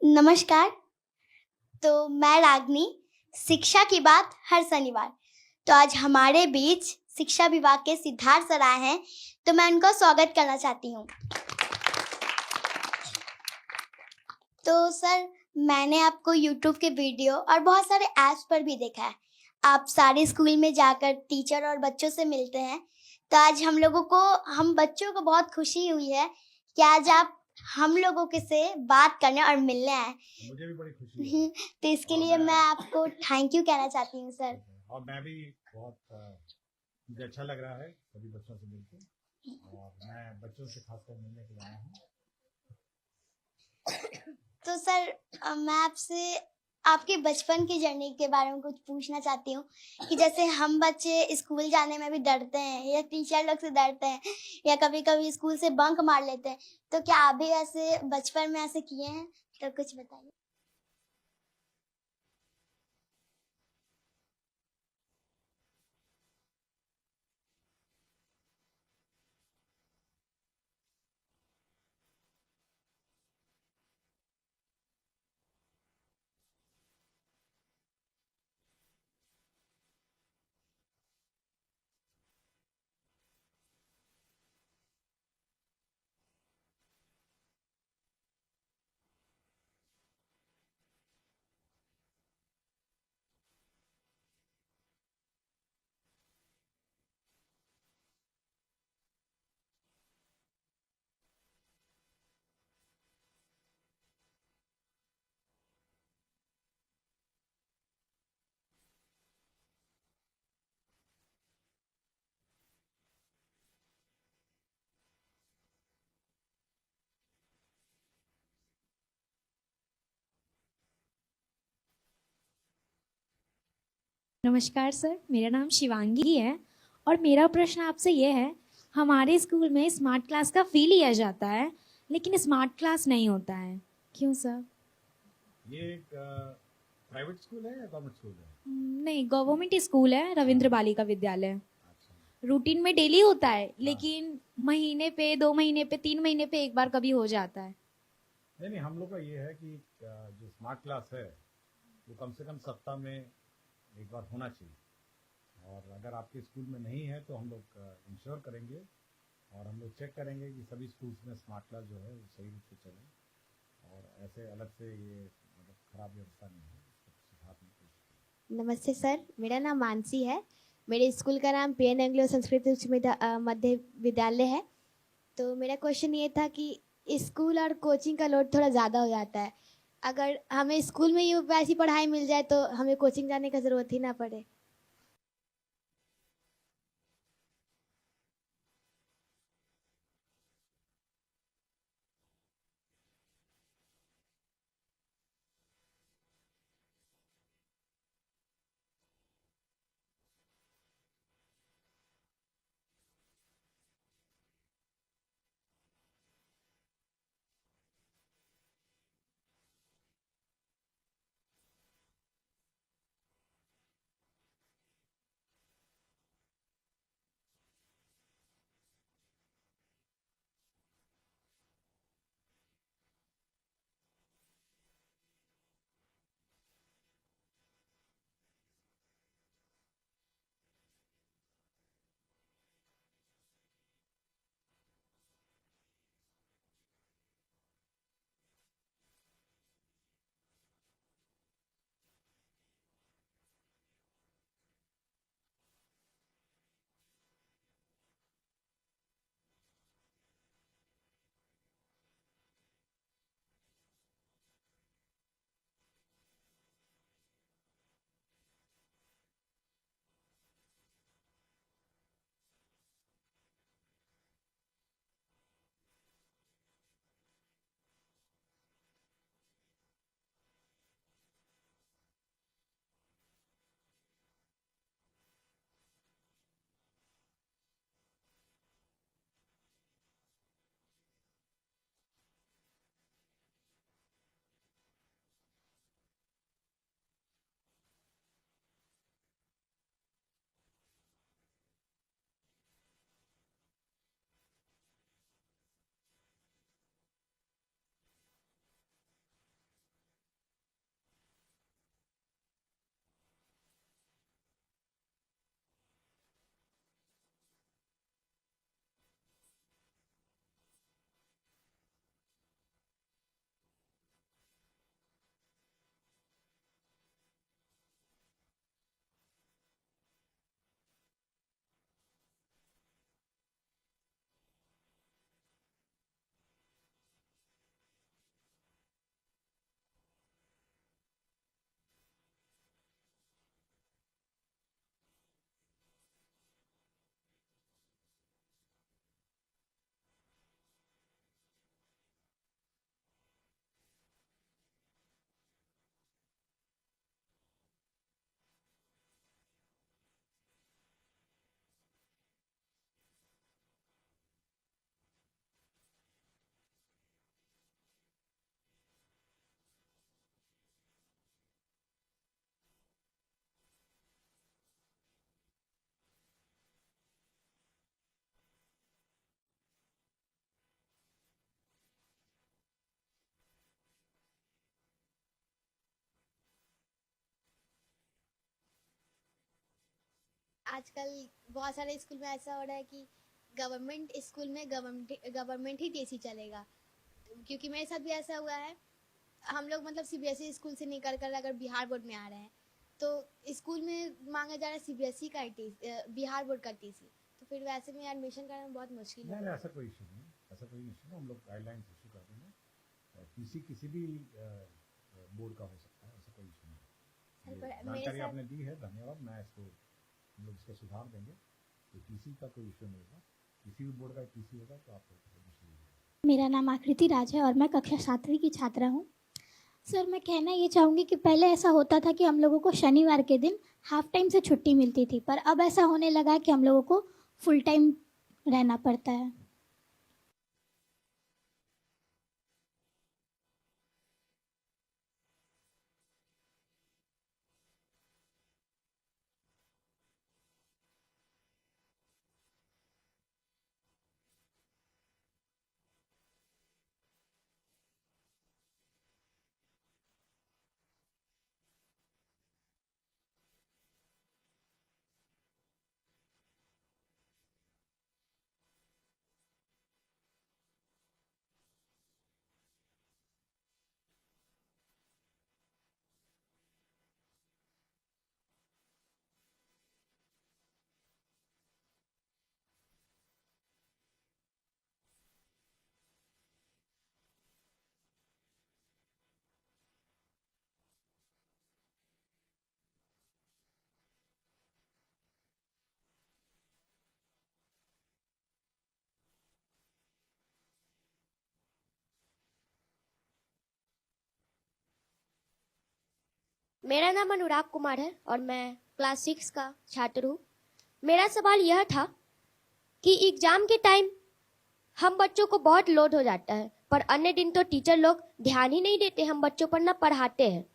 नमस्कार। तो मैं रागनी, शिक्षा की बात हर शनिवार। तो आज हमारे बीच शिक्षा विभाग के सिद्धार्थ सर आए हैं, तो मैं उनका स्वागत करना चाहती हूँ। तो सर, मैंने आपको यूट्यूब के वीडियो और बहुत सारे ऐप्स पर भी देखा है। आप सारे स्कूल में जाकर टीचर और बच्चों से मिलते हैं। तो आज हम बच्चों को बहुत खुशी हुई है कि आज आप हम लोगों के से बात करने और मिलने आए। मुझे भी बड़ी खुशी है। तो इसके लिए मैं आपको थैंक यू कहना चाहती हूँ सर। और मैं भी बहुत मुझे अच्छा लग रहा है सभी बच्चों से मिलकर, और मैं बच्चों से खासकर मिलने के लिए आया हूँ। तो सर, मैं आपसे आपके बचपन की जर्नी के बारे में कुछ पूछना चाहती हूँ कि जैसे हम बच्चे स्कूल जाने में भी डरते हैं या टीचर लोग से डरते हैं या कभी-कभी स्कूल से बंक मार लेते हैं, तो क्या आप भी ऐसे बचपन में ऐसे किए हैं? तो कुछ बताइए। नमस्कार सर, मेरा नाम शिवांगी है और मेरा प्रश्न आपसे ये है, हमारे स्कूल में स्मार्ट क्लास का फी लिया जाता है लेकिन स्मार्ट क्लास नहीं होता है, क्यों सर? ये एक प्राइवेट स्कूल है या गवर्नमेंट स्कूल है? नहीं, गवर्नमेंट स्कूल है, रविंद्र बालिका विद्यालय। अच्छा। रूटीन में डेली होता है लेकिन महीने पे 2 महीने पे 3 महीने पे एक बार कभी हो जाता है। नहीं, हम लोग का ये है कि जो स्मार्ट क्लास है वो कम से कम सप्ताह में एक बार होना चाहिए, और अगर आपके स्कूल में नहीं है तो हम लोग इंश्योर करेंगे और हम लोग चेक करेंगे कि सभी स्कूल्स में स्मार्ट क्लास जो है वो सही रूप से चले, और ऐसे अलग से ये मतलब खराब व्यवस्था नहीं है, इसको सुधारने की कोशिश करें। नमस्ते सर, मेरा नाम मानसी है। मेरे स्कूल का नाम पी एन एंग्लो संस्कृत उच्च मध्य विद्यालय है। तो मेरा क्वेश्चन ये था कि स्कूल और कोचिंग का लोड थोड़ा ज़्यादा हो जाता है। अगर हमें स्कूल में ही वैसी पढ़ाई मिल जाए तो हमें कोचिंग जाने का ज़रूरत ही ना पड़े। आजकल बहुत सारे स्कूल में ऐसा हो रहा है कि गवर्नमेंट स्कूल में गवर्नमेंट ही टीसी चलेगा, क्योंकि मेरे साथ भी ऐसा हुआ है। हम लोग मतलब सीबीएसई स्कूल से निकल कर अगर बिहार बोर्ड में आ रहे हैं तो स्कूल में मांगा जा रहा है सीबीएसई का बिहार बोर्ड का टीसी, तो फिर वैसे में एडमिशन करना बहुत मुश्किल नहीं है। नहीं, ऐसा कोई इशू नहीं, ऐसा कोई इशू नहीं, हम लोग गाइडलाइंस इशू कर देंगे। किसी भी बोर्ड का हो सकता है, ऐसा कोई इशू नहीं। सर, ये पर मेरे जानकारी साथ आपने दी है, धन्यवाद। मैं इसको हम लोग इसका सुधार देंगे, तो टीसी का कोई इशू नहीं होगा। किसी भी बोर्ड का टीसी होगा तो आपको एडमिशन मिलेगा। मेरा नाम आकृति राज है और मैं कक्षा 7वीं की छात्रा हूँ। सर, मैं कहना ये चाहूँगी कि पहले ऐसा होता था कि हम लोगों को शनिवार के दिन हाफ टाइम से छुट्टी मिलती थी, पर अब ऐसा होने लगा है कि हम लोगों को फुल टाइम रहना पड़ता है। मेरा नाम अनुराग कुमार है और मैं क्लास 6 का छात्र हूँ। मेरा सवाल यह था कि एग्जाम के टाइम हम बच्चों को बहुत लोड हो जाता है, पर अन्य दिन तो टीचर लोग ध्यान ही नहीं देते हम बच्चों पर, ना पढ़ाते हैं।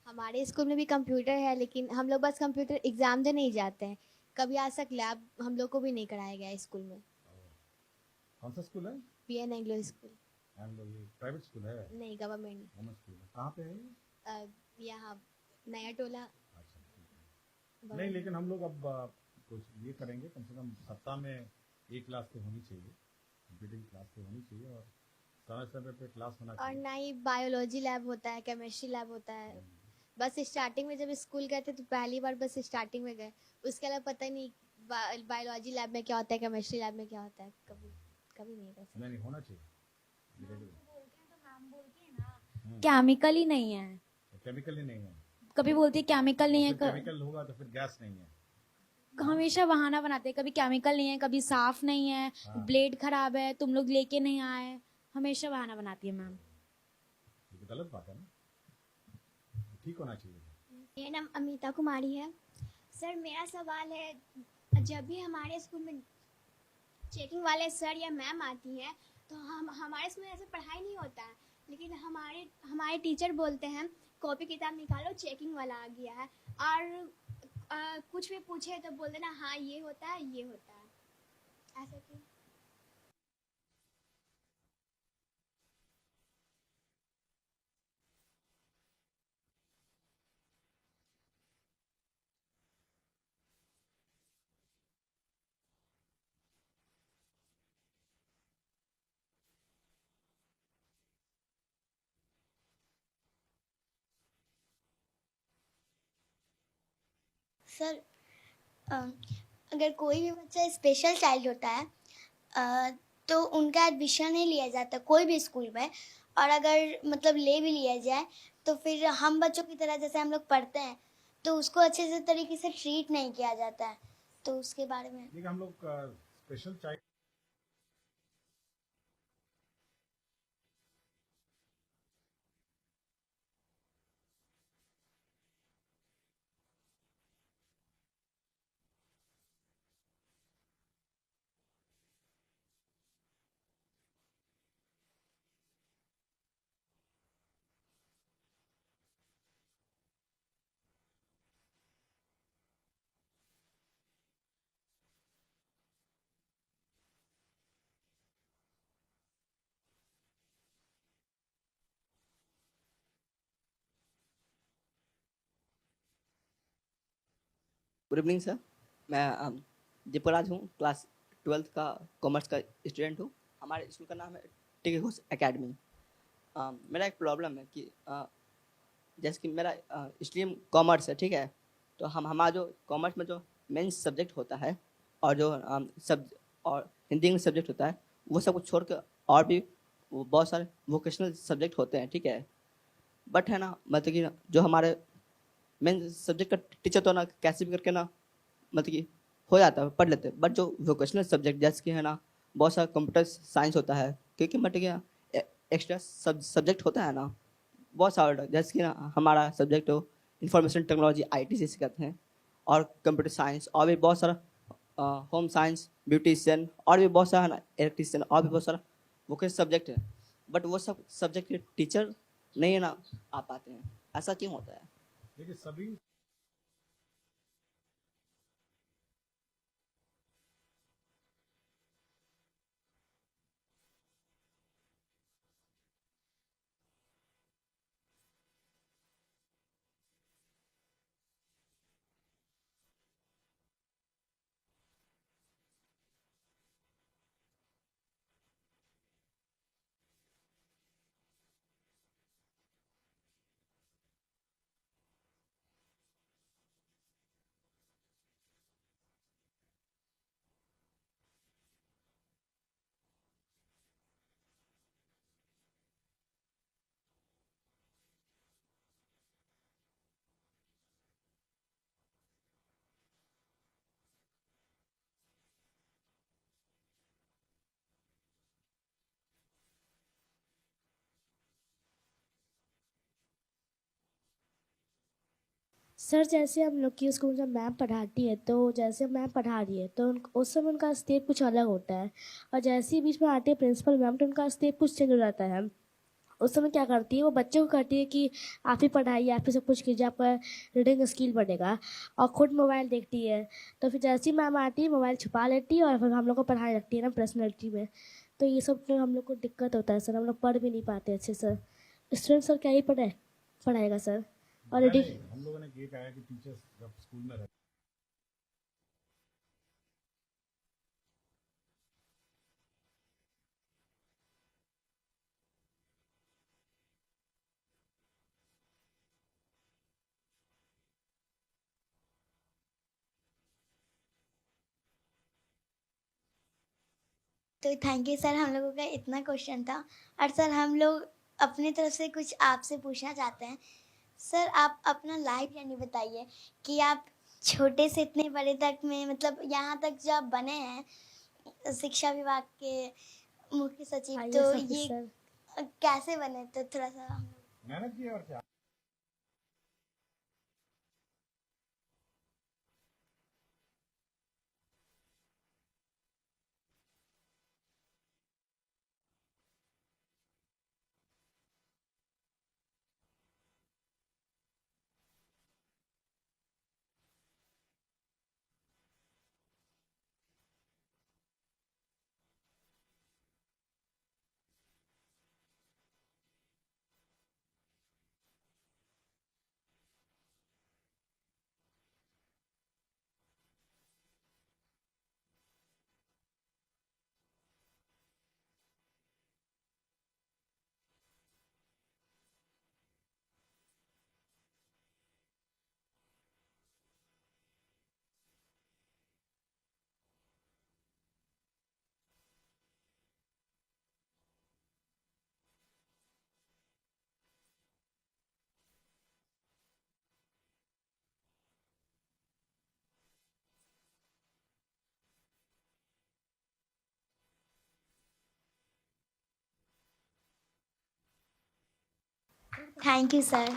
हमारे स्कूल में भी कंप्यूटर है, लेकिन हम लोग बस कंप्यूटर एग्जाम देने नहीं जाते हैं। कभी आज तक लैब हम लोग को भी नहीं कराया गया है स्कूल में। कौन सा स्कूल है? PN Anglo school. हम लोग ये प्राइवेट स्कूल है? नहीं, गवर्नमेंट। गवर्नमेंट स्कूल है। कहाँ पे है ये? यहाँ नया टोला। अच्छा, ठीक है। नहीं, लेकिन हम लोग अब कुछ ये करेंगे, कम से कम सप्ताह में एक क्लास तो होनी चाहिए, कंप्यूटर की क्लास तो होनी चाहिए, और समय समय पे क्लास होना और चाहिए। ना ही बायोलॉजी लैब होता है, केमिस्ट्री लैब होता है। बस स्टार्टिंग में जब स्कूल गए थे तो पहली बार बस स्टार्टिंग में गए, उसके अलावा पता ही नहीं बायोलॉजी लैब में क्या होता है, केमिस्ट्री लैब में क्या होता है। कभी कभी नहीं वैसे। नहीं नहीं, होना चाहिए। केमिकल ही नहीं है, केमिकल ही नहीं है। कभी बोलती है केमिकल नहीं है, केमिकल होगा तो फिर गैस नहीं है। हमेशा बहाना बनाते हैं, कभी केमिकल नहीं है, कभी साफ नहीं है, हाँ। ब्लेड खराब है, तुम लोग लेके नहीं आए, हमेशा बहाना बनाती है मैम। ये तो गलत बात है ना, ठीक होना चाहिए। मेरा नाम अमिता कुमारी है। सर, मेरा सवाल है, जब भी हमारे स्कूल में चेकिंग वाले सर या मैम आती हैं तो हमारे स्कूल में ऐसे पढ़ाई नहीं होता है, लेकिन हमारे टीचर बोलते हैं कॉपी किताब निकालो, चेकिंग वाला आ गया है, और कुछ भी पूछे तो बोल देना हाँ ये होता है, ये होता है। ऐसा क्यों? सर अ, अगर कोई भी बच्चा स्पेशल चाइल्ड होता है तो उनका एडमिशन नहीं लिया जाता कोई भी स्कूल में, और अगर मतलब ले भी लिया जाए तो फिर हम बच्चों की तरह जैसे हम लोग पढ़ते हैं तो उसको अच्छे से तरीके से ट्रीट नहीं किया जाता है, तो उसके बारे में। देखिए हम लोग special child good evening sir. मैं दीपराज हूँ, क्लास 12th का कॉमर्स का स्टूडेंट हूँ। हमारे स्कूल का नाम है टिकी घोष एकेडमी। मेरा एक प्रॉब्लम है कि जैसे कि मेरा स्ट्रीम कॉमर्स है, ठीक है। तो हमारा जो कॉमर्स में जो मेन सब्जेक्ट होता है और जो और हिंदी इंग्लिश सब्जेक्ट होता है, वो सब कुछ छोड़ के और भी वो बहुत सारे वोकेशनल सब्जेक्ट होते हैं, ठीक है। बट है ना, मतलब कि जो हमारे मेन सब्जेक्ट का टीचर तो ना कैसे भी करके ना, मतलब कि हो जाता है, पढ़ लेते हैं। बट जो वोकेशनल सब्जेक्ट जैसे कि है ना, बहुत सारा कंप्यूटर साइंस होता है, क्योंकि मतलब कि एक्स्ट्रा सब्जेक्ट होता है ना बहुत सारा, जैसे कि ना हमारा सब्जेक्ट हो इंफॉर्मेशन टेक्नोलॉजी IT से कहते हैं, और कंप्यूटर साइंस, और भी बहुत सारा होम साइंस, ब्यूटिशियन, और भी बहुत सारा है ना इलेक्ट्रिशियन, और भी बहुत सारा वोकेशनल सब्जेक्ट है। बट वो सब सब्जेक्ट के टीचर नहीं है ना आ पाते हैं, ऐसा क्यों होता है? देखिए सभी सर जैसे हम लोग की स्कूल में मैम पढ़ाती है, तो जैसे मैम पढ़ा रही है तो उस समय उनका स्टेप कुछ अलग होता है, और जैसे ही बीच में आते हैं प्रिंसिपल मैम तो उनका स्टेप कुछ चेंज हो जाता है। उस समय क्या करती है, वो बच्चों को कहती है कि आप ही पढ़ाइए, आप ही सब कुछ कीजिए, आपका रीडिंग स्किल बढ़ेगा, और खुद मोबाइल देखती है। तो फिर जैसे ही मैम आती है मोबाइल छुपा लेती है और फिर हम लोग को पढ़ाई लगती है ना पर्सनैलिटी में। तो ये सब में हम लोग को दिक्कत होता है सर, हम लोग पढ़ भी नहीं पाते अच्छे सर। स्टूडेंट सर क्या ही पढ़ाएगा सर। और नहीं, रीडिंग हम लोगों ने ये कहा है कि टीचर्स जब स्कूल में रहते तो थैंक यू सर, हम लोगों का इतना क्वेश्चन था। और सर हम लोग अपनी तरफ से कुछ आपसे पूछना चाहते हैं। सर आप अपना लाइफ जर्नी बताइए कि आप छोटे से इतने बड़े तक में मतलब यहाँ तक जो आप बने हैं शिक्षा विभाग के मुख्य सचिव, आइए तो सब कुछ ये सर। कैसे बने, तो थोड़ा सा हम लोग। मेहनत की है और क्या। Thank you sir.